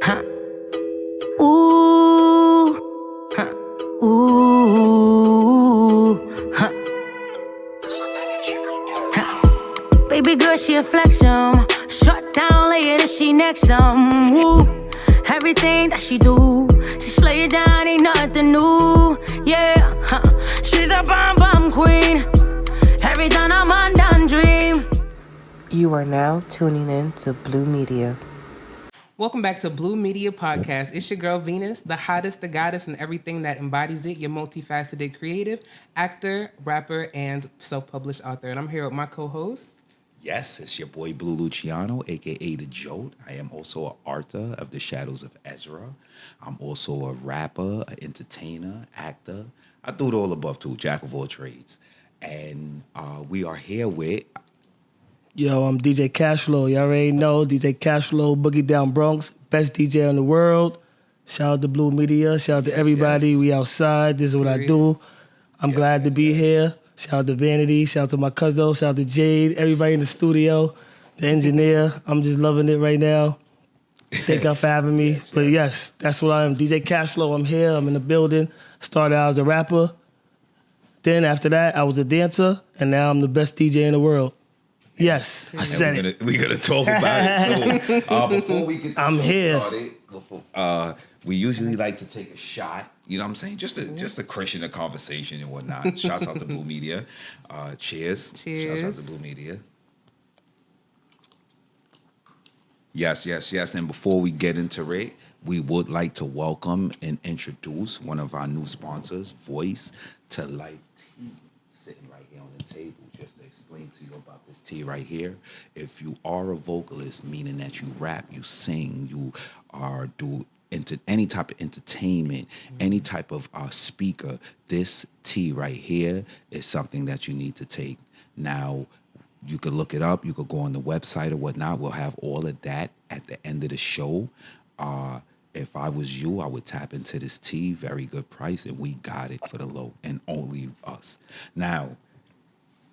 Huh. Ooh. Huh. Ooh. Huh. Huh. Baby girl, she a flexion. Shut down, lay it and she next some. Woo. Everything that she do, she slay it down, ain't nothing new. Yeah, huh. She's a bomb queen. Every time I'm on done dream. You are now tuning in to Blue Media. Welcome back to Blue Media Podcast. It's your girl Venus, the hottest, the goddess, and everything that embodies it. Your multifaceted creative, actor, rapper, and self-published author. And I'm here with my co-host. Yes, it's your boy Blue Luciano, a.k.a. The Jolt. I am also an author of The Shadows of Ezra. I'm also a rapper, an entertainer, actor. I do it all above too, jack of all trades. And we are here with... Yo, I'm DJ Cashflow. You already know, DJ Cashflow, Boogie Down Bronx, best DJ in the world. Shout out to Blue Media. Shout out to everybody. Yes. We outside. This is what I do. I'm glad to be here. Shout out to Vanity. Shout out to my cousin. Shout out to Jade. Everybody in the studio. The engineer. I'm just loving it right now. Thank y'all for having me. But yes, that's what I am. DJ Cashflow. I'm here. I'm in the building. Started out as a rapper. Then after that, I was a dancer. And now I'm the best DJ in the world. Yes, I said it. We're gonna talk about it. So before we get started, we usually like to take a shot. You know what I'm saying? Just to cushion the conversation and whatnot. Shouts out to Blue Media. Cheers. Cheers. Shouts out to Blue Media. Yes. And before we get into it, we would like to welcome and introduce one of our new sponsors, Voice to Life Tea, sitting right here on the table. Just to explain to you about this tea right here. If you are a vocalist, meaning that you rap, you sing, you are into any type of entertainment, any type of speaker, this tea right here is something that you need to take. Now, you could look it up. You could go on the website or whatnot. We'll have all of that at the end of the show. If I was you, I would tap into this tea. Very good price, and we got it for the low, and only us. Now,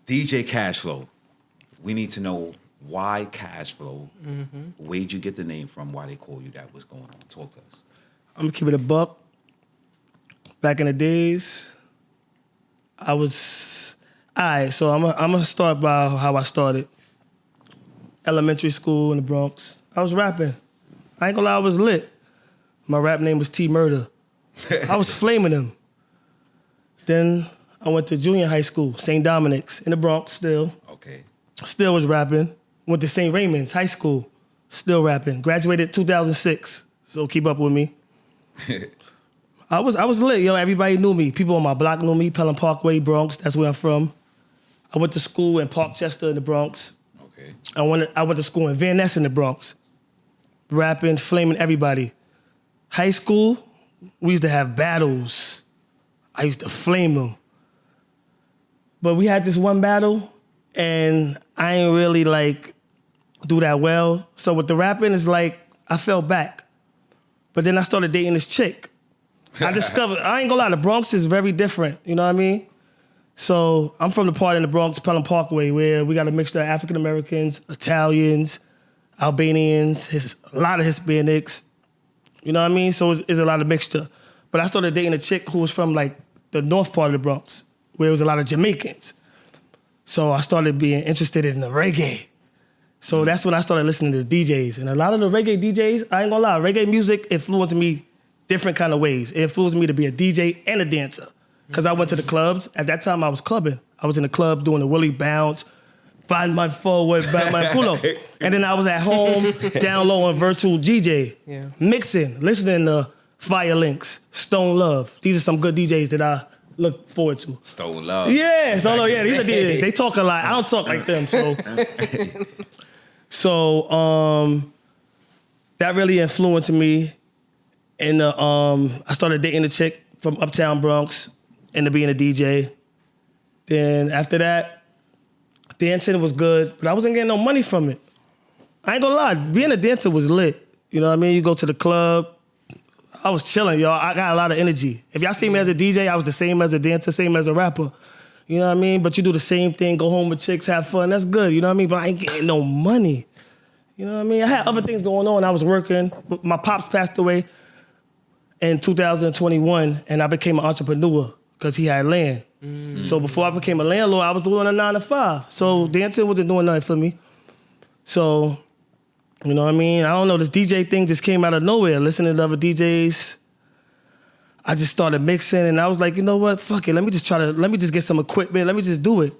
DJ Cashflow, we need to know why Cashflow. Mm-hmm. Where'd you get the name from? Why they call you that? What's going on? Talk to us. I'm gonna keep it a buck. Back in the days, I was... All right, so I'm gonna start by how I started. Elementary school in the Bronx. I was rapping. I ain't gonna lie, I was lit. My rap name was T Murder. I was flaming him. Then I went to junior high school, St. Dominic's, in the Bronx still. Okay. Still was rapping. Went to St. Raymond's High School, still rapping. Graduated 2006, so keep up with me. I was lit, yo. Everybody knew me. People on my block knew me. Pelham Parkway, Bronx. That's where I'm from. I went to school in Parkchester in the Bronx. Okay. I went to school in Van Ness in the Bronx. Rapping, flaming everybody. High school, we used to have battles. I used to flame them. But we had this one battle, and I ain't really do that well. So with the rapping, it's like I fell back. But then I started dating this chick. I discovered, I ain't gonna lie, the Bronx is very different, you know what I mean? So I'm from the part in the Bronx, Pelham Parkway, where we got a mixture of African Americans, Italians, Albanians, a lot of Hispanics, you know what I mean? So it's a lot of mixture. But I started dating a chick who was from the north part of the Bronx, where it was a lot of Jamaicans. So I started being interested in the reggae. So that's when I started listening to the DJs. And a lot of the reggae DJs, I ain't gonna lie, reggae music influenced me different kind of ways. It influenced me to be a DJ and a dancer. Because I went to the clubs. At that time, I was clubbing. I was in the club doing the Willie Bounce, bind my forward, bind my culo. And then I was at home, down low on virtual DJ, mixing, listening to Fire Links, Stone Love. These are some good DJs that I look forward to. Stone Love. Yeah, Stone Love. Yeah, these are DJs. They talk a lot. I don't talk like them, so that really influenced me. And I started dating a chick from Uptown Bronx, ended up being a DJ. Then after that, dancing was good, but I wasn't getting no money from it. I ain't gonna lie, being a dancer was lit. You know what I mean? You go to the club, I was chilling, y'all. I got a lot of energy. If y'all see me as a DJ, I was the same as a dancer, same as a rapper. You know what I mean? But you do the same thing, go home with chicks, have fun, that's good, you know what I mean? But I ain't getting no money. You know what I mean? I had other things going on. I was working. My pops passed away in 2021, and I became an entrepreneur because he had land. So before I became a landlord, I was doing a 9 to 5. So dancing wasn't doing nothing for me. So, you know what I mean? I don't know, this DJ thing just came out of nowhere. Listening to other DJs, I just started mixing, and I was like, you know what? Fuck it. Let me just get some equipment. Let me just do it.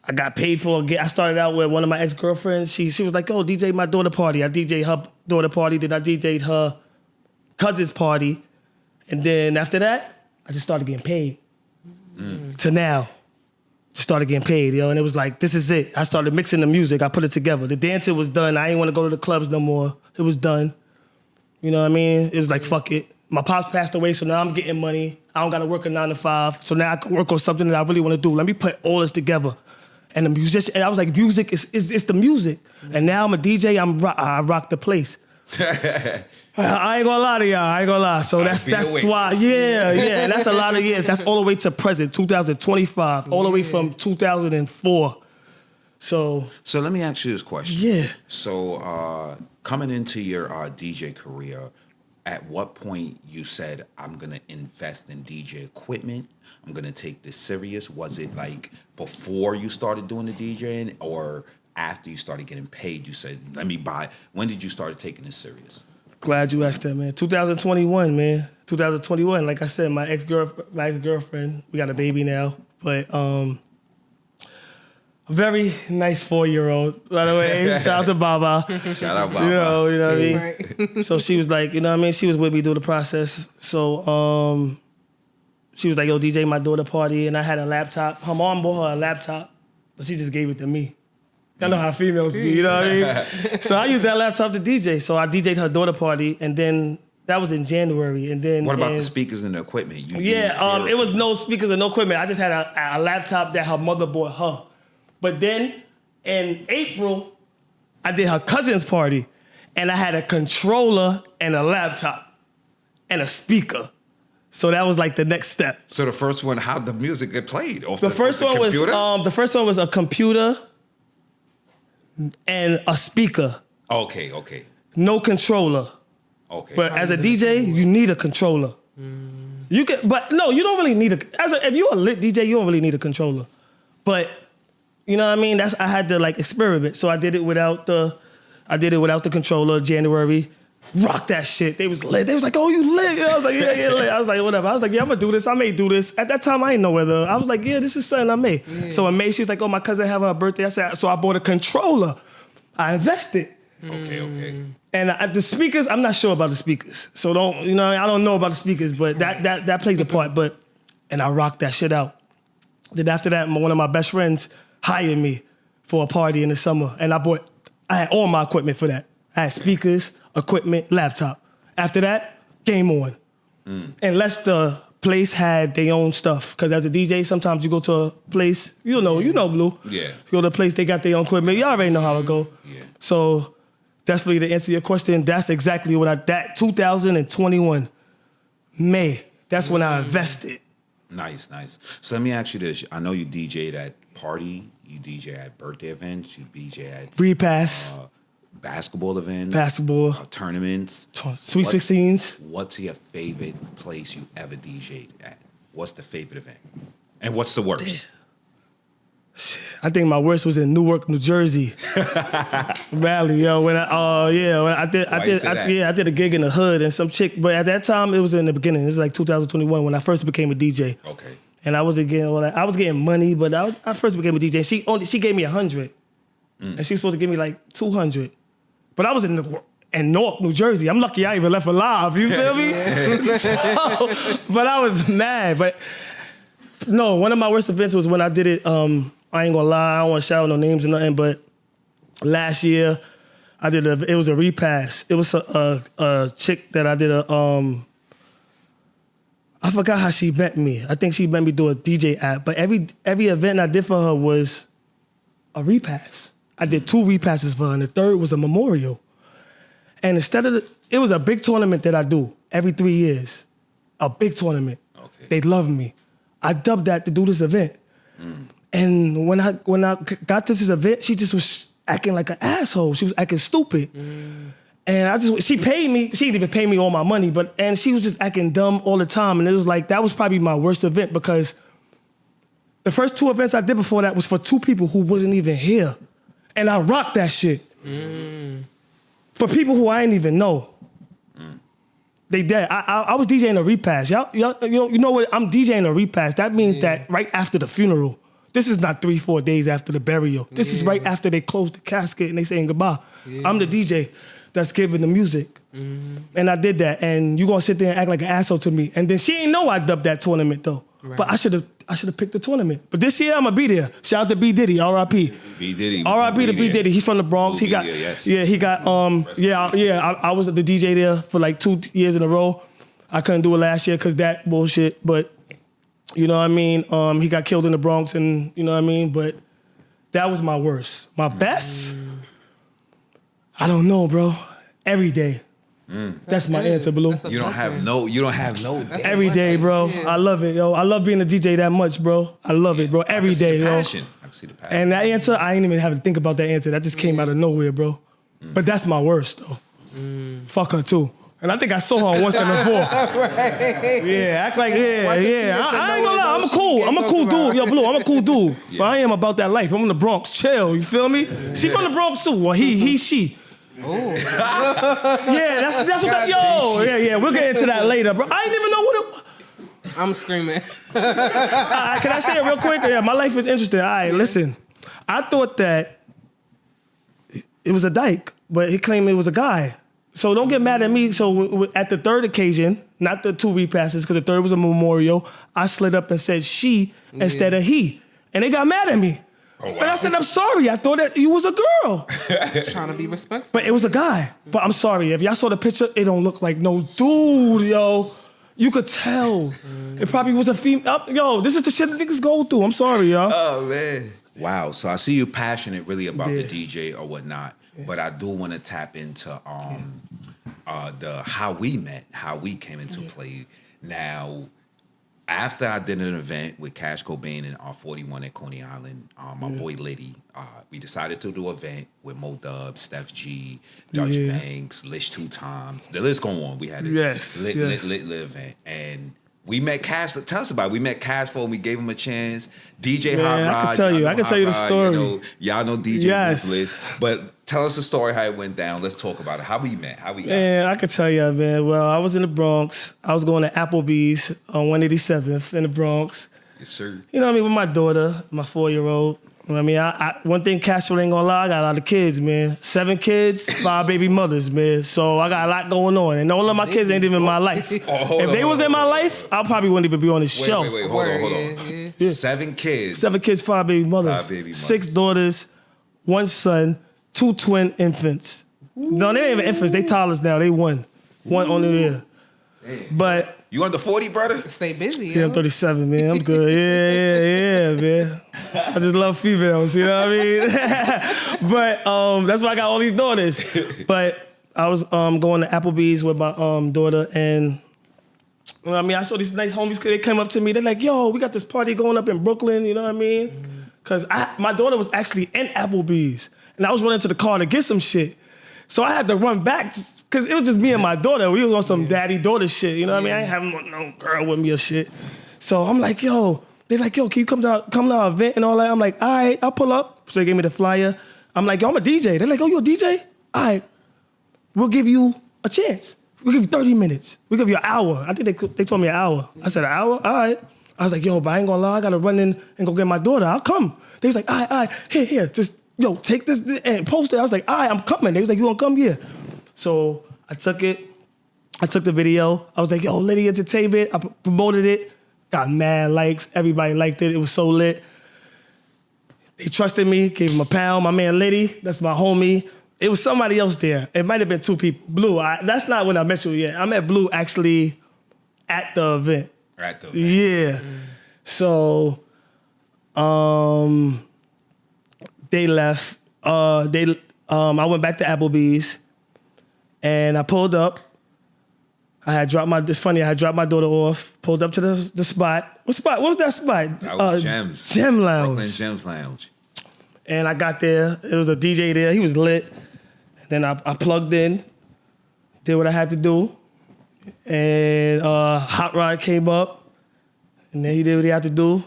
I got paid for it. I started out with one of my ex-girlfriends. She was like, oh, DJ my daughter party. I DJ'd her daughter party. Then I DJ'd her cousin's party. And then after that, I just started getting paid. To now, just started getting paid, yo. And it was like, this is it. I started mixing the music. I put it together. The dancing was done. I didn't want to go to the clubs no more. It was done. You know what I mean? It was like, fuck it. My pops passed away, so now I'm getting money. I don't got to work a 9 to 5. So now I can work on something that I really want to do. Let me put all this together. And the musician, and I was like, music is the music. And now I'm a DJ. I rock the place. I ain't gonna lie to y'all. I ain't gonna lie. So that's why. Yeah. That's a lot of years. That's all the way to present, 2025, all the way from 2004. So let me ask you this question. Yeah. So coming into your DJ career, at what point you said, I'm going to invest in DJ equipment, I'm going to take this serious? Was it like before you started doing the DJing, or after you started getting paid, you said, let me buy? When did you start taking this serious? Glad you asked that, man. 2021, man. 2021. Like I said, my ex-girlfriend, we got a baby now, but a very nice 4-year-old, by the way. Shout out to Baba. Shout out Baba. You know what I mean? Right. So she was like, you know what I mean? She was with me through the process. So she was like, yo, DJ my daughter party, and I had a laptop. Her mom bought her a laptop, but she just gave it to me. I know how females be, you know what I mean? So I used that laptop to DJ. So I DJ'd her daughter party, and then that was in January. And then what about the speakers and the equipment? It was no speakers and no equipment. I just had a laptop that her mother bought her. But then in April, I did her cousin's party, and I had a controller and a laptop and a speaker. So that was like the next step. So the first one, how the music get played? The first one was a computer and a speaker. Okay. No controller. Okay. But as a DJ, you need a controller. You can, but no, you don't really need if you're a lit DJ, you don't really need a controller. But you know what I mean? I had to like experiment. So I did it without the controller. January, rock that shit. They was lit. They was like, oh, you lit? I was like, yeah, lit. I was like, whatever. I was like, yeah, I'm gonna do this. I may do this. At that time, I didn't know whether. I was like, yeah, this is something I made. Yeah. So in May, she was like, oh, my cousin have her birthday. I said, so I bought a controller. I invested. Okay. And the speakers, I'm not sure about the speakers. So I don't know about the speakers, but that plays a part. And I rocked that shit out. Then after that, one of my best friends hired me for a party in the summer. And I had all my equipment for that. I had speakers, equipment, laptop. After that, game on. Unless the place had their own stuff. Because as a DJ, sometimes you go to a place, you know, Blue. Yeah. You go to a place, they got their own equipment. You already know how it go. Yeah. So definitely to answer your question, that's exactly what that 2021, May, that's when I invested. Nice. So let me ask you this. I know you DJ'd at party, you DJ at birthday events, you DJ at Repass. Basketball events. Tournaments. Sweet 16s. What's your favorite place you ever DJ'd at? What's the favorite event? And what's the worst? I think my worst was in Newark, New Jersey. Rally, yo. When I did a gig in the hood and some chick, but at that time it was in the beginning. It was like 2021 when I first became a DJ. Okay. And I was getting money, but I first became a DJ. She gave me 100, and she was supposed to give me like 200, but I was in Newark, New Jersey. I'm lucky I even left alive. You feel me? But I was mad. But no, one of my worst events was when I did it. I ain't gonna lie, I don't want to shout out no names or nothing, but last year I did it was a repass. It was a chick that I did I forgot how she met me. I think she met me do a DJ app, but every event I did for her was a repass. I did 2 repasses for her, and the third was a memorial. And it was a big tournament that I do every 3 years, a big tournament. Okay. They love me. I dubbed that to do this event. And when I got to this event, she just was acting like an asshole. She was acting stupid. And she paid me. She didn't even pay me all my money, and she was just acting dumb all the time. And it was like, that was probably my worst event because the first 2 events I did before that was for 2 people who wasn't even here. And I rocked that shit. For people who I didn't even know. They dead. I was DJing a repass. Y'all, you know what? I'm DJing a repass. That means that right after the funeral. This is not 3-4 days after the burial. This is right after they close the casket and they saying goodbye. I'm the DJ that's giving the music. And I did that. And you gonna sit there and act like an asshole to me. And then she ain't know I dubbed that tournament though. Right. But I should have picked the tournament. But this year I'm gonna be there. Shout out to B Diddy, R.I.P. B Diddy. R.I.P. to B Diddy. He's from the Bronx. He got I was the DJ there for like 2 years in a row. I couldn't do it last year because that bullshit. But you know what I mean? He got killed in the Bronx, and you know what I mean? But that was my worst. My best? I don't know, bro. Every day. That's my answer, Blue. You don't have no. Every day, bro. Yeah. I love it, yo. I love being a DJ that much, bro. I love it, bro. Every day, yo. I can see the passion. And that answer, I ain't even have to think about that answer. That just came out of nowhere, bro. But that's my worst, though. Fuck her, too. And I think I saw her on 174. Right. Yeah, act like, I ain't gonna lie, I'm a cool dude. Yo, Blue, I'm a cool dude. Yeah. But I am about that life. I'm in the Bronx. Chill, you feel me? Yeah. She from the Bronx, too. Well, she. Oh. Yeah, that's what we'll get into that later, bro. I ain't even know what it... I'm screaming. Can I say it real quick? Yeah, my life is interesting. All right, listen. I thought that it was a dyke, but he claimed it was a guy. So don't get mad at me. So at the third occasion, not the 2 repasses, because the third was a memorial, I slid up and said she instead of he. And they got mad at me. Oh, wow. But I said, I'm sorry. I thought that you was a girl. Just trying to be respectful. But it was a guy. But I'm sorry. If y'all saw the picture, it don't look like no dude, yo. You could tell. It probably was a female. Yo, this is the shit that niggas go through. I'm sorry, y'all. Oh, man. Wow. So I see you passionate really about the DJ or whatnot. Yeah. But I do want to tap into the how we met, how we came into play. Now, after I did an event with 𝐂𝐀𝐒 and R41 at Coney Island, my boy Liddy, we decided to do an event with Mo Dub, Steph G, Dutch Banks, Lish 2 times. The list go on. We had a lit event. And we met Cash. Tell us about it. We met Cash and we gave him a chance. DJ Hot Rod. I can tell you the story. Y'all know DJ Ruthless. But tell us the story, how it went down. Let's talk about it. How we met. How we got Man, I can tell you, man. Well, I was in the Bronx. I was going to Applebee's on 187th in the Bronx. Yes, sir. You know what I mean? With my daughter, my 4-year-old. You know what I mean? One thing Cashful ain't gonna lie, I got a lot of kids, man. 7 kids, 5 baby mothers, man. So I got a lot going on. And all of my kids ain't even in my life. If they was in my life, I probably wouldn't even be on this show. Wait, hold on. Yeah. 7 kids. 7 kids, 5 baby mothers. 6 daughters, 1 son, 2 twin infants. No, they ain't even infants. They toddlers now. They one on the air. But you under 40, brother? Stay busy. Yeah, I'm 37, man. I'm good. Yeah, man. I just love females, you know what I mean? But that's why I got all these daughters. But I was going to Applebee's with my daughter, and you know what I mean? I saw these nice homies. They came up to me. They're like, "Yo, we got this party going up in Brooklyn." You know what I mean? Because my daughter was actually in Applebee's, and I was running to the car to get some shit. So I had to run back because it was just me and my daughter. We was on some daddy-daughter shit, you know what I mean? I ain't having no girl with me or shit. So I'm like, yo, they're like, yo, can you come to our event and all that? I'm like, all right, I'll pull up. So they gave me the flyer. I'm like, yo, I'm a DJ. They're like, oh, you a DJ? All right, we'll give you a chance. We'll give you 30 minutes. We'll give you an hour. I think they told me an hour. I said, an hour? All right. I was like, yo, but I ain't gonna lie. I gotta run in and go get my daughter. I'll come. They was like, all right, here, just, yo, take this and post it. I was like, all right, I'm coming. They was like, you gonna come? Yeah. So I took it. I took the video. I was like, yo, Liddy Entertainment. I promoted it. Got mad likes. Everybody liked it. It was so lit. They trusted me. Gave him a pound. My man Liddy, that's my homie. It was somebody else there. It might have been 2 people. Blue, that's not when I met you yet. I met Blue actually at the event. At the event. Yeah. So, they left. I went back to Applebee's, and I pulled up. It's funny, I had dropped my daughter off, pulled up to the spot. What spot? What was that spot? That was Gems. Gem Lounge. Brooklyn Gems Lounge. And I got there. It was a DJ there. He was lit. And then I plugged in, did what I had to do. And Hot Rod came up. And then he did what he had to do.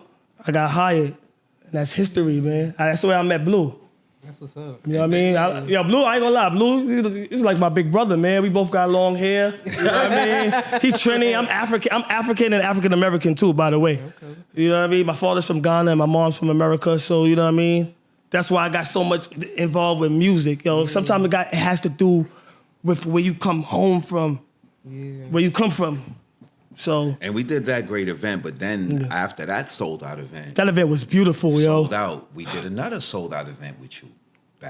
I got hired. And that's history, man. That's the way I met Blue. That's what's up. You know what I mean? Blue, I ain't gonna lie. Blue, he's like my big brother, man. We both got long hair. You know what I mean? He's Trini. I'm African and African American too, by the way. Okay. You know what I mean? My father's from Ghana and my mom's from America, so you know what I mean? That's why I got so much involved with music. Sometimes it has to do with where you come home from, where you come from. So. And we did that great event, but then after that sold out event. That event was beautiful, sold out. We did another sold out event with you.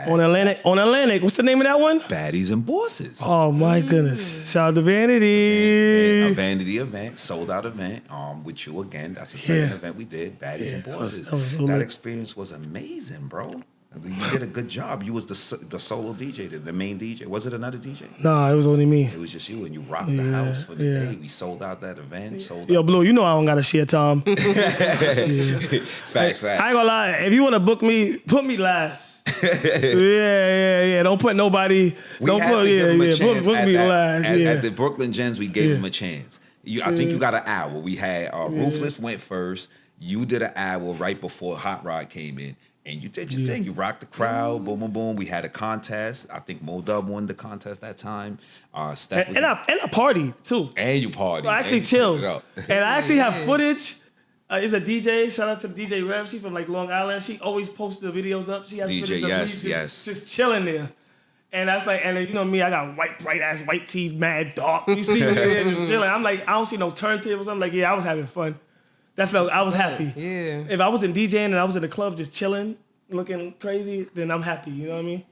On Atlantic. What's the name of that one? Baddies and Bosses. Oh my goodness. Shout out to Vanity. A Vanity event, sold out event, with you again. That's the second event we did, Baddies and Bosses. That experience was amazing, bro. You did a good job. You was the solo DJ, the main DJ. Was it another DJ? Nah, it was only me. It was just you, and you rocked the house for the day. We sold out that event. Yo, Blue, you know I don't got to share time. Facts. I ain't gonna lie. If you want to book me, put me last. Yeah. Don't put nobody. Put me last. At the Brooklyn Gems, we gave him a chance. I think you got an hour. We had Ruthless went first. You did an hour right before Hot Rod came in. And you did your thing. You rocked the crowd. Boom, boom, boom. We had a contest. I think Mo Dub won the contest that time. Steph and I partied too. And you partied. I actually chilled. And I actually have footage. It's a DJ. Shout out to DJ Rev. She's from like Long Island. She always posts the videos up. She has DJ, footage of me just chilling there. And that's like, and then, you know me, I got bright ass white teeth, mad dark. You see me there just chilling. I'm like, I don't see no turntables. I'm like, yeah, I was having fun. I was happy. Yeah. If I wasn't DJing and I was in the club just chilling, looking crazy, then I'm happy. You know what I mean?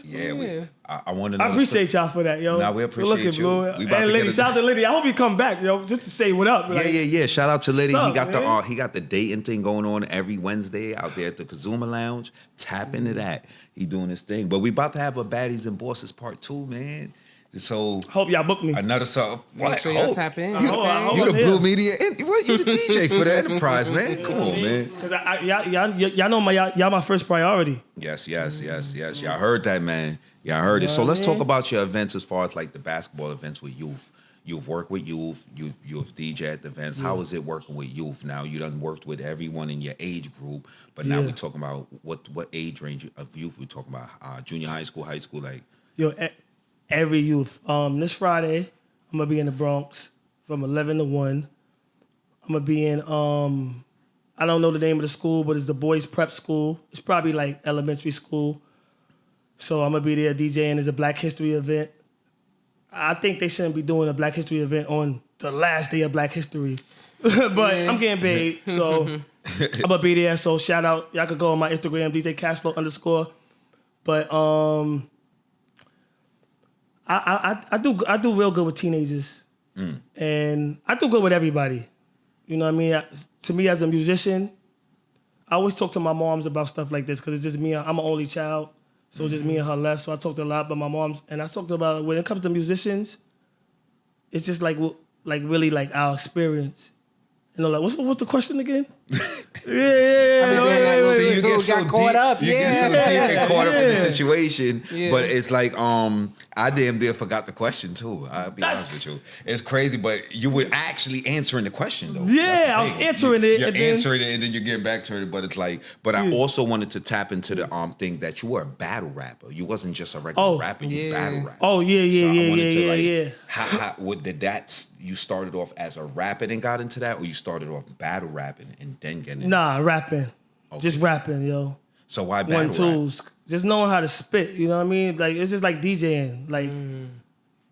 Yeah. I want to know. I appreciate y'all for that, yo. Nah, we appreciate you. Blue. And Liddy, shout out to Liddy. I hope you come back, yo, just to say what up. Like, yeah. Shout out to Liddy. He got the dating thing going on every Wednesday out there at the Kazuma Lounge. Tap into that. He doing his thing. But we about to have a Baddies and Bosses part 2, man. So hope y'all book me. Another song. Make sure y'all tap in. You the Blue Media. You the DJ for the Enterprise, man. Come on, man. Because y'all know y'all my first priority. Yes. Y'all heard that, man. Y'all heard it. So let's talk about your events as far as like the basketball events with youth. You've worked with youth. You've DJ at the events. How is it working with youth now? You done worked with everyone in your age group, but now we're talking about what age range of youth we're talking about. Junior high school, like. Yo, every youth. This Friday, I'm gonna be in the Bronx from 11 to 1. I'm gonna be in I don't know the name of the school, but it's the boys prep school. It's probably like elementary school. So I'm gonna be there DJing. It's a Black History event. I think they shouldn't be doing a Black History event on the last day of Black History. But I'm getting paid, so I'm gonna be there. So shout out. Y'all could go on my Instagram, DJ Cashflow_. But I do real good with teenagers, and I do good with everybody. You know what I mean? To me, as a musician, I always talk to my moms about stuff like this because it's just me. I'm an only child, so it's just me and her left. So I talked a lot about my moms, and I talked about when it comes to musicians, it's just like really like our experience. You know, like what's the question again? Yeah. See, you get so caught up. You get so deep and caught up in the situation. Yeah. But it's like, I damn near forgot the question too. I'll be honest with you. It's crazy, but you were actually answering the question though. Yeah, I was answering it. You're answering it and then you're getting back to it. But it's like, I also wanted to tap into the thing that you were a battle rapper. You wasn't just a regular rapper, you battle rapper. Oh, yeah. How did that, you started off as a rapper and got into that, or you started off battle rapping and then getting into rapping. Okay. Just rapping, yo. So why battle rap? Tools. Just knowing how to spit, you know what I mean? Like, it's just like DJing. Like,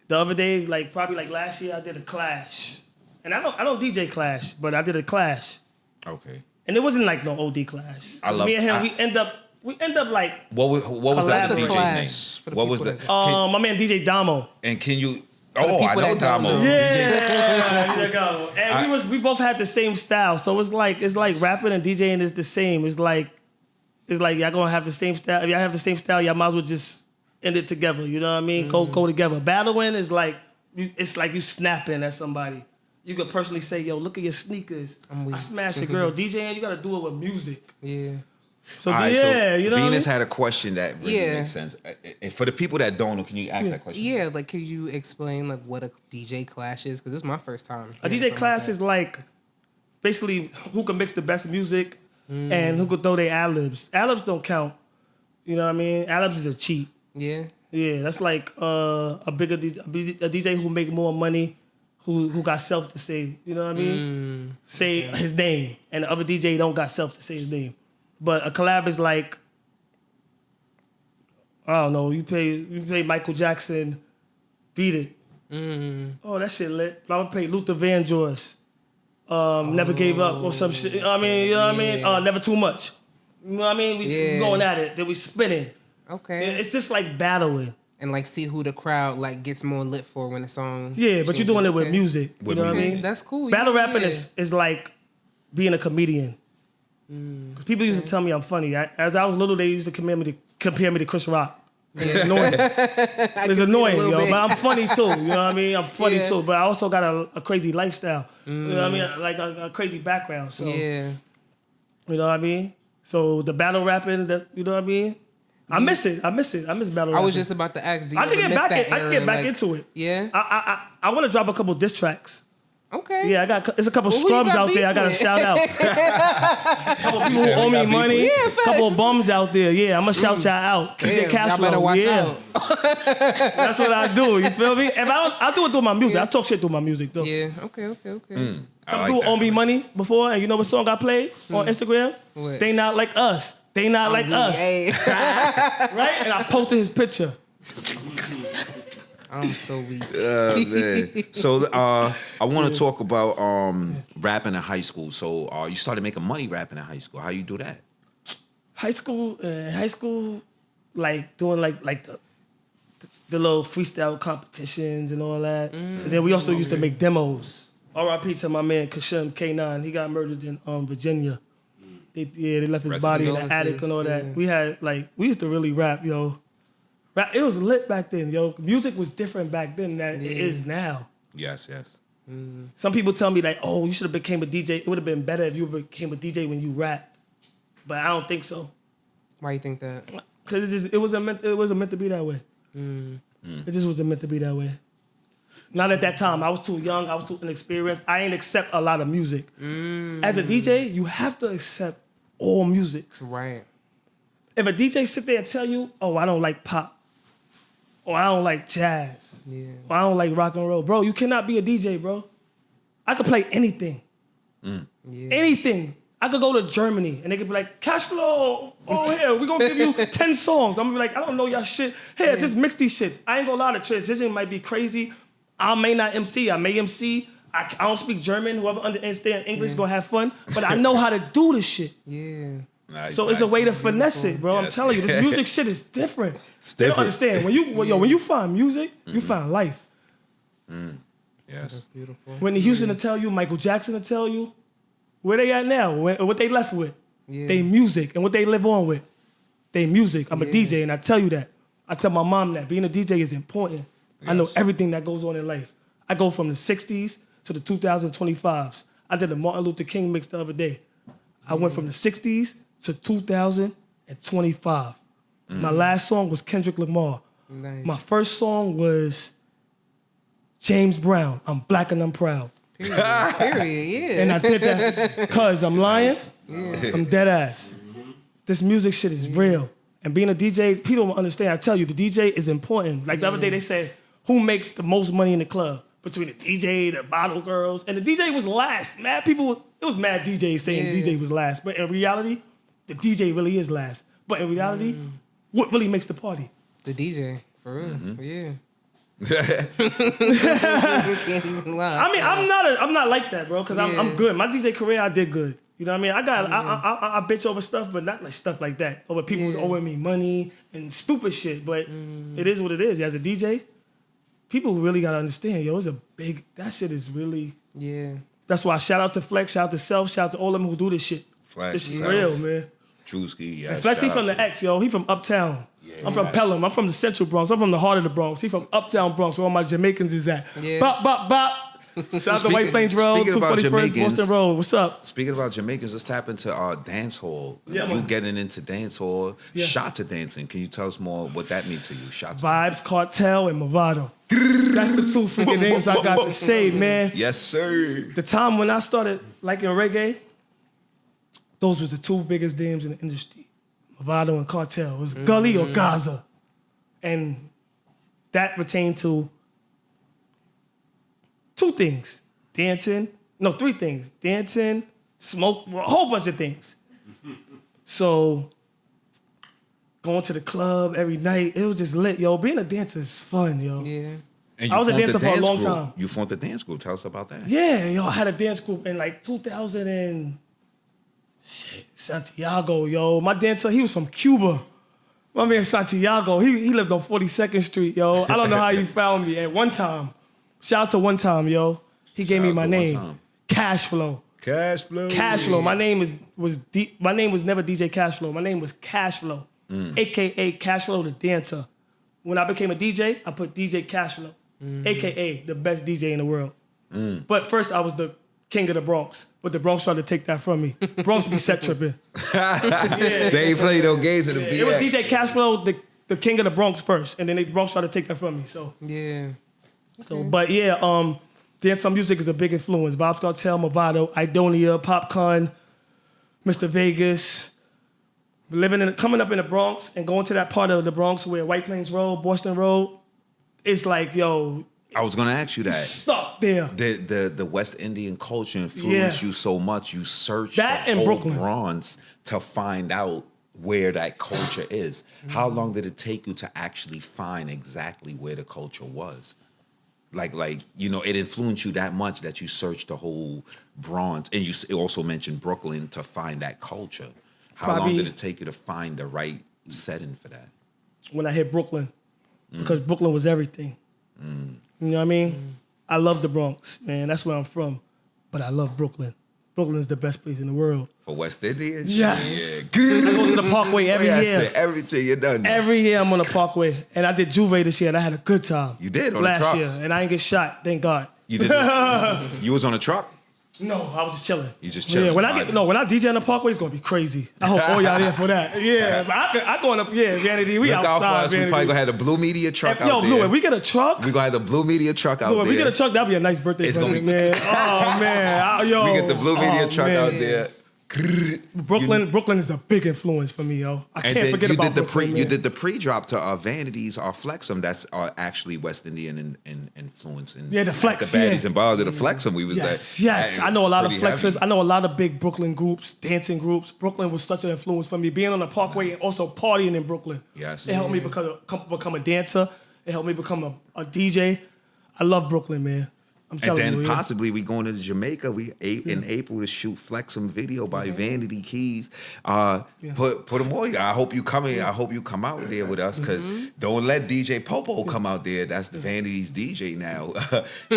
the other day, like, probably like last year, I did a Clash. And I don't DJ Clash, but I did a Clash. Okay. And it wasn't like no OD Clash. Me and him, we end up like... What was that DJ name? What was that? My man DJ Damo. And can you... Oh, I know Damo. Yeah. And we both had the same style. So it's like rapping and DJing is the same. It's like y'all gonna have the same style. If y'all have the same style, y'all might as well just end it together. You know what I mean? Go together. Battling is like it's like you snapping at somebody. You could personally say, yo, look at your sneakers. I smashed a girl. DJing, you gotta do it with music. Yeah. So All right, yeah, you know what I Venus mean? had a question that really makes sense. And for the people that don't know, can you ask that question? Yeah, like could you explain like what a DJ clash is? Because this is my first time. A hearing DJ something class like is like basically who can mix the best music and who can throw their ad-libs. Ad-libs don't count. You know what I mean? Ad-libs is a cheat. that. Yeah. Yeah, that's like a bigger DJ, a DJ who make more money, who got self to say. You know what I mean? Say his name, and the other DJ don't got self to say his name. But a collab is like, I don't know. You play Michael Jackson, Beat It. Oh, that shit lit. I'm gonna play Luther Vandross. Never Gave Up or some shit. You know what I mean? Never Too Much. You know what I mean? We going at it. Then we spinning. Okay. It's just like battling. And like see who the crowd like gets more lit for when the song. Yeah, but you're doing it with Okay. music. You know what I mean? That's cool. Battle yeah. rapping is like being a comedian. Because people used to tell me I'm funny. As I was little, they used to compare me to Chris Rock. It's annoying. It's annoying, yo. But I'm funny too. You know what I mean? I'm funny too. But I also got a crazy lifestyle. You know what I mean? Like a crazy background. So Yeah. you know what I mean? So the battle rapping, you know what I mean? I miss it. I miss battle rapping. I was just about to ask. Do you I can ever get miss back. that I can era, get back like- into it. Yeah. I want to drop a couple diss tracks. Okay. Yeah, there's a couple Well, who you scrubs got out there. I beef got to with? shout out. A couple people who owe me money. Yeah, couple of bums out there. Yeah, I'm gonna shout y'all out. Keep your Damn, cash y'all flow. better watch Yeah, out. that's what I do. You feel me? If I do it through my music. I talk shit through my music though. Yeah. Okay. Some dude owe me money before, and you know what song I played on Instagram? What? They not like us. They not like us. Hey. Right? And I posted his picture. I'm so weak. Man. So I want to talk about rapping in high school. So you started making money rapping in high school. How you do that? High school, like doing like the little freestyle competitions and all that. And then we also used to make demos. R.I.P. to my man 𝐂𝐿_K9. He got murdered in Virginia. They left his Rest body in in the peace. attic and all that. Yeah. We used to really rap, yo. Rap, it was lit back then, yo. Music was different back then than it is now. Yes. Some people tell me like, oh, you should have became a DJ. It would have been better if you became a DJ when you rap. But I don't think so. Why you think that? Cause it wasn't meant to be that way. It just wasn't meant to be that way. Not at that time. I was too young. I was too inexperienced. I ain't accept a lot of music. As a DJ, you have to accept all music. Right. If a DJ sit there and tell you, oh, I don't like pop, or I don't like jazz, or I don't like rock and roll, bro, you cannot be a DJ, bro. I could play anything. Anything. I could go to Germany and they could be like, cash flow, oh, here, we're going to give you 10 songs. I'm going to be like, I don't know y'all shit. Here, just mix these shits. I ain't going to lie, the transition might be crazy. I may not MC. I may MC. I don't speak German. Whoever understands English is going to have fun. But I know how to do this shit. Yeah. So it's a way to finesse it, bro. I'm Yes. telling you, this music shit is different. It's They don't different. understand. When you find music, you find life. Yes. Beautiful. Whitney Houston will tell you, Michael Jackson will tell you, where they at now, what they left with. Yeah. They music, and what they live on with. They music. I'm a DJ, and I tell you that. I tell my mom that being a DJ is important. I know Yes. everything that goes on in life. I go from the 60s to the 2025s. I did a Martin Luther King mix the other day. I went from the 60s to 2025. My last song was Kendrick Lamar. Nice. My first song was James Brown, I'm Black and I'm Proud. Period. Yeah. And I did that because I'm lying. I'm dead ass. This music shit is real. And being a DJ, people don't understand. I tell you, the DJ is important. Like the other day, they said, who makes the most money in the club? Between the DJ, the bottle girls, and the DJ was last. Mad people, it was mad DJs saying DJ was last. But in reality, the DJ really is last. But in reality, what really makes the party? The DJ, for real. Yeah. Can't even lie. I mean, I'm not like that, bro, because I'm good. My DJ career, I did good. You know what I mean? I bitch over stuff, but not like stuff like that. Over people owing me money and stupid shit. But it is what it is. As a DJ, people really gotta understand, yo, that shit is really. Yeah. That's why shout out to Flex, shout out to Self, shout out to all of them who do this shit. Flex, This is Self. real, man. Drewski, yeah. And Flex, he from the X, yo. He from Uptown. I'm from Pelham. I'm from the Central Bronx. I'm from the heart of the Bronx. He from Uptown Bronx, where all my Jamaicans is at. Yeah. Bop, bop, bop. Shout out to White Plains Road, speaking about 241st Jamaicans, Boston Road. What's up? Speaking about Jamaicans, let's tap into dance hall. Yeah, You man. getting into dance hall, Yeah. shot to dancing. Can you tell us more what that means to you? Shot to Vibes, Cartel, and Movado. That's the two freaking names I got to say, man. Yes, sir. The time when I started liking reggae, those was the two biggest names in the industry. Movado and Cartel. It was Gully or Gaza. And that pertained to two things. Three things. Dancing, smoke, a whole bunch of things. So going to the club every night, it was just lit, yo. Being a dancer is fun, yo. Yeah. And I was a formed the dancer for a dance long group. time. You formed the dance group. Tell us about that. Yeah, yo, I had a dance group in like 2000 and Santiago, yo. My dancer, he was from Cuba. My man Santiago, he lived on 42nd Street, yo. I don't know how he found me at one time. Shout out to one time, yo. He gave me Shout out my to One name, Time. Cash Flow. Cash flow. Cash Flow. My name was never DJ Cash Flow. My name was Cash Flow, aka Cash Flow the dancer. When I became a DJ, I put DJ Cash Flow, aka the best DJ in the world. But first I was the king of the Bronx, but the Bronx tried to take that from me. Bronx be set tripping. They ain't play no games in the BX. It was DJ Cash Flow, the king of the Bronx first, and then the Bronx tried to take that from me. Yeah. But yeah, dancehall music is a big influence. Vybz Kartel, Movado, Idonia, Popcorn, Mr. Vegas. Coming up in the Bronx and going to that part of the Bronx where White Plains Road, Boston Road, it's like, yo, I was gonna ask you that. stuck there. The West Indian culture influenced Yeah. you so much. You searched That the and whole Brooklyn. Bronx to find out where that culture is. How long did it take you to actually find exactly where the culture was? Like it influenced you that much that you searched the whole Bronx, and you also mentioned Brooklyn to find that culture. How long Probably- did it take you to find the right setting for that? When I hit Brooklyn, because Brooklyn was everything. You know what I mean? I love the Bronx, man. That's where I'm from. But I love Brooklyn. Brooklyn is the best place in the world. For West Indians? Yes. Yeah. I go to the Parkway every Yeah, I year. said everything you done. Every year I'm on the Parkway. And I did Juve this year and I had a good time. You did on the last truck. year. And I didn't get shot, thank God. You did. You was on a truck. No, I was just chilling. You just chilling, Yeah, when I vibing. DJ on the Parkway, it's gonna be crazy. I hope all y'all there for that. Yeah, but I going up. Yeah, Vanity, we Look out outside. for us. We Vanity. probably gonna have the Blue Media truck Yo, out Blue, there. if we get a truck, We gonna have the Blue Media truck out Blue, if there. we get a truck, that'd be a nice birthday It's gonna present, be- man. Oh man, yo, We get the Blue Media oh, truck man. out there. Brooklyn is a big influence for me, yo. I And can't then forget you about did the Brooklyn, you man. did the pre-drop to Vanities or Flexum. That's actually West Indian in influence. And Yeah, the Flex, the baddies yeah. and bars of the Flexum. We was Yes, I know a lot of pretty flexers. heavy. I know a lot of big Brooklyn groups, dancing groups. Brooklyn was such an influence for me. Being on the Parkway and also partying in Brooklyn. Yes. It helped me become a dancer. It helped me become a DJ. I love Brooklyn, man. I'm And telling then you. yeah. possibly we going to Jamaica. In April to shoot Flexum video by Vanity Keys. Put them on. I hope you come in. I hope you come out there with us because don't let DJ Popo come out there. That's the Vanity's DJ now.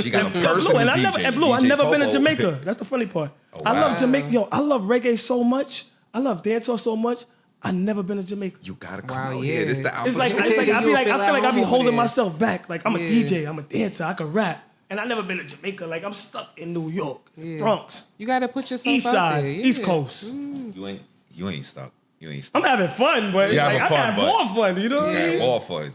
She got a personal Blue, DJ. Blue, I've DJ never been to Popo. Jamaica. That's the funny part. I wow. love Jamaica. Yo, I love reggae so much. I love dancehall so much. I never been to Jamaica. You gotta come Wow, out yeah. here. This the It's like, opportunity. I You'll feel feel like at I be home holding over there. myself back. Like I'm a Yeah. DJ, I'm a dancer, I can rap. And I never been to Jamaica. Like I'm stuck in New York, Bronx, You gotta put yourself East out Side, there. Yeah. East Coast. You ain't stuck. You ain't I'm stuck. having fun, but You like, having I fun, got but- more fun. You know what I Yeah, mean? all for it.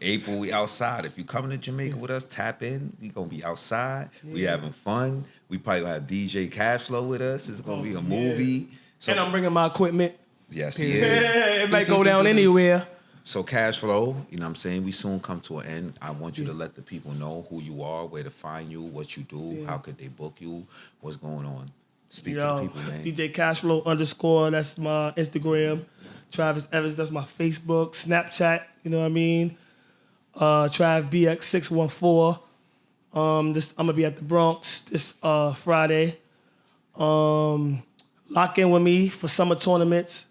April, we outside. If you coming to Jamaica with us, tap in. We gonna be outside. We having fun. We probably gonna have DJ Cashflow with us. It's gonna be a movie. So, And I'm bringing my equipment. yes, he Yeah, is. it might go down anywhere. So Cashflow, you know what I'm saying? We soon come to an end. I want you to let the people know who you are, where to find you, what you do, how could they book you, what's going on. Speak to the Yo, people, man. DJ Cashflow_, that's my Instagram. Travis Evans, that's my Facebook, Snapchat, you know what I mean? TravBX614. I'm gonna be at the Bronx this Friday. Lock in with me for summer tournaments.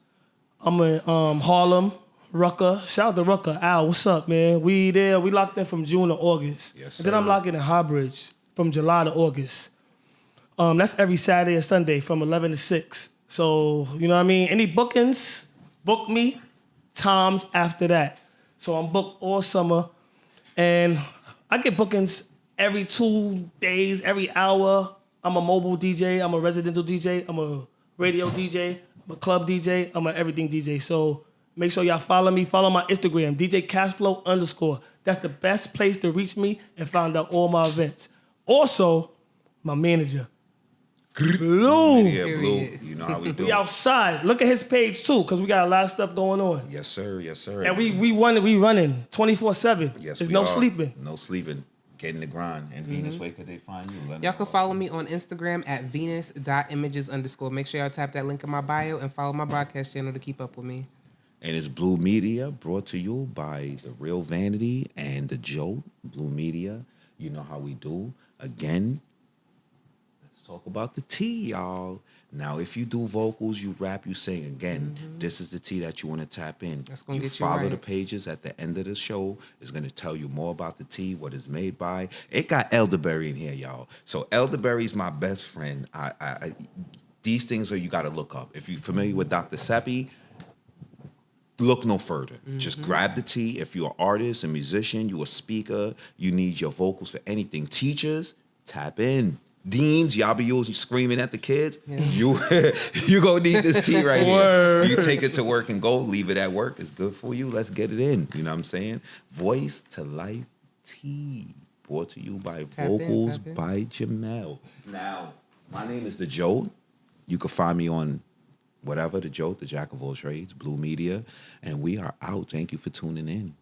I'm in Harlem, Rucker. Shout out to Rucker. Al, what's up, man? We there. We locked in from June to August. Yes, And then I'm sir. locking in Highbridge from July to August. That's every Saturday and Sunday from 11 to 6. So, you know what I mean? Any bookings, book me times after that. So I'm booked all summer. And I get bookings every 2 days, every hour. I'm a mobile DJ. I'm a residential DJ. I'm a radio DJ. I'm a club DJ. I'm a everything DJ. So make sure y'all follow me. Follow my Instagram, DJ Cashflow_. That's the best place to reach me and find out all my events. Also, my manager, Blue. Yeah, Blue. You know how we do. We outside. Look at his page too, because we got a lot of stuff going on. Yes, sir. Yes, sir. And we running 24/7. Yes, There's we no are. sleeping. No sleeping. Getting the grind. And Venus, where could they find you? Let Y'all them can know. follow me on Instagram at venus.images_. Make sure y'all tap that link in my bio and follow my broadcast channel to keep up with me. And it's Blue Media, brought to you by The Real Vanity and The Joe. Blue Media. You know how we do. Again, let's talk about the tea, y'all. Now, if you do vocals, you rap, you sing, again, this is the tea that you want to tap in. That's gonna you get you follow right. the pages at the end of the show. It's going to tell you more about the tea, what it's made by. It got elderberry in here, y'all. So elderberry's my best friend. These things are you got to look up. If you're familiar with Dr. Seppi, look no further. Just grab the tea. If you're an artist, a musician, you're a speaker, you need your vocals for anything. Teachers, tap in. Deans, y'all be using screaming at the kids. You gonna need this tea right here. You take it to work and go, leave it at work. It's good for you. Let's get it in. You know what I'm saying? Voice to Life Tea. Brought to you by Vocals by Jamel. Now, my name is The Joe. You can find me on whatever, The Joe, the Jack of all trades, Blue Media. And we are out. Thank you for tuning in.